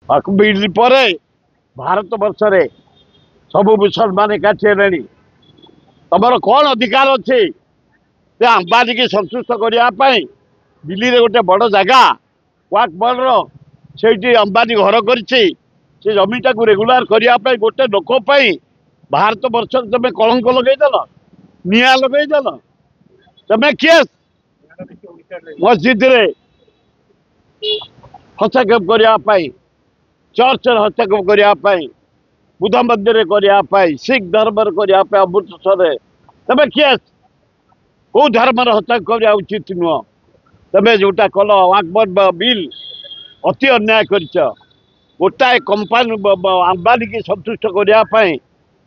Bill ପରେ ଭାରତ ବର୍ଷରେ ସବୁ ମୁସଲମାନ ଏକାଠି ହେଲେଣି। ତମର କଣ ଅଧିକାର ଅଛି ଯେ ଆମ୍ବାନୀକି ସନ୍ତୁଷ୍ଟ କରିବା ପାଇଁ? ଦିଲ୍ଲୀରେ ଗୋଟେ ବଡ଼ ଜାଗା ୱାକ୍ ବୋର୍ଡର ସେଇଠି ଅମ୍ବାନୀ ଘର କରିଛି। ସେ ଜମିଟାକୁ ରେଗୁଲାର କରିବା ପାଇଁ ଗୋଟେ ଲୋକ ପାଇଁ ଭାରତ ବର୍ଷରେ ତମେ କଳଙ୍କ ଲଗେଇଦେଲ, ନିଆଁ ଲଗେଇଦେଲ। ତମେ କିଏ ମସଜିଦରେ ହସ୍ତକ୍ଷେପ କରିବା ପାଇଁ, ଚର୍ଚ୍ଚରେ ହସ୍ତକ୍ଷେପ କରିବା ପାଇଁ, ବୁଦ୍ଧ ମନ୍ଦିରରେ କରିବା ପାଇଁ, ଶିଖ ଧର୍ମରେ କରିବା ପାଇଁ ଅମୃତସରରେ ତମେ କିଏ? କୋଉ ଧର୍ମର ହସ୍ତକ୍ଷେପ କରିବା ଉଚିତ ନୁହଁ। ତମେ ଯୋଉଟା କଲ ୱାକ୍ ବିଲ୍ ଅତି ଅନ୍ୟାୟ କରିଛ। ଗୋଟାଏ କମ୍ପାନୀ ଆମ୍ବାନୀକି ସନ୍ତୁଷ୍ଟ କରିବା ପାଇଁ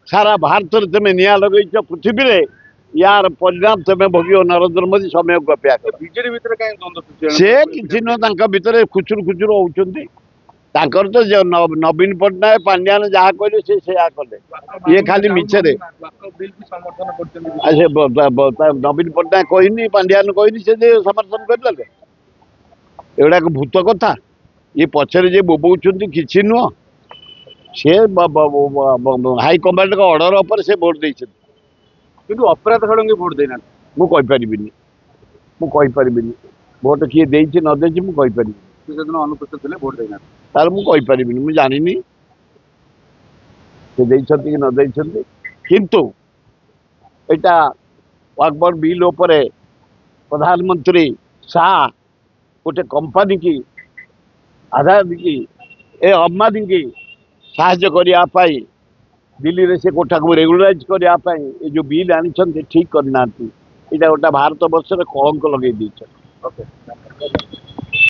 ସାରା ଭାରତରେ ତମେ ନିଆଁ ଲଗେଇଛ। ପୃଥିବୀରେ ୟାର ପରିଣାମ ତମେ ଭୋଗିବ। ନରେନ୍ଦ୍ର ମୋଦୀ ସମୟକୁ ଅପେକ୍ଷା କର। ବିଜେଡି ଭିତରେ କାହିଁ ଦ୍ୱନ୍ଦ୍ୱ ସୃଷ୍ଟି ହେଲା? ସେ କିଛି ନୁହଁ, ତାଙ୍କ ଭିତରେ ଖୁଚୁରୁ ଖୁଚୁରୁ ହଉଛନ୍ତି। ତାଙ୍କର ତ ନବୀନ ପଟ୍ଟନାୟକ ପାଣ୍ଡିଆନ ଯାହା କହିଲେ ସେ ସେୟା କଲେ। ଇଏ ଖାଲି ମିଛରେ। ସମର୍ଥନ କରୁଛନ୍ତି। ନବୀନ ପଟ୍ଟନାୟକ କହିନି, ପାଣ୍ଡିଆନ କହିନି, ସେ ଯେ ସମର୍ଥନ କରିଦେଲେ। ଏଗୁଡାକ ଭୂତ କଥା। ଇଏ ପଛରେ ଯିଏ ବୋବଉଛନ୍ତି କିଛି ନୁହଁ। ସେ ହାଇକମାଣ୍ଡଙ୍କ ଅର୍ଡର ଉପରେ ସେ ଭୋଟ ଦେଇଛନ୍ତି। କିନ୍ତୁ ଅପରାଧ ଖେଳଙ୍କୁ ଭୋଟ ଦେଇନାହାନ୍ତି। ମୁଁ କହିପାରିବିନି ଭୋଟ କିଏ ଦେଇଛି ନ ଦେଇଛି ମୁଁ କହିପାରିବିନି। ସେ ସେଦିନ ଅନୁପସ୍ଥିତ ଥିଲେ, ଭୋଟ ଦେଇନାହାନ୍ତି। ତାହେଲେ ମୁଁ କହିପାରିବିନି, ମୁଁ ଜାଣିନି ସେ ଦେଇଛନ୍ତି କି ନ ଦେଇଛନ୍ତି। କିନ୍ତୁ ଏଇଟା ୱାକ୍ ବୋର୍ଡ ବିଲ୍ ଉପରେ ପ୍ରଧାନମନ୍ତ୍ରୀ ଶାହ ଗୋଟେ କମ୍ପାନୀ କି ଆଦାନୀକି ଅମ୍ବାନୀକି ସାହାଯ୍ୟ କରିବା ପାଇଁ ଦିଲ୍ଲୀରେ ସେ କୋଠାକୁ ରେଗୁଲାରାଇଜ କରିବା ପାଇଁ ଏ ଯୋଉ ବିଲ୍ ଆଣିଛନ୍ତି ଠିକ କରିନାହାନ୍ତି। ଏଇଟା ଗୋଟେ ଭାରତ ବର୍ଷରେ କଳଙ୍କ ଲଗେଇ ଦେଇଛନ୍ତି। ଓକେ।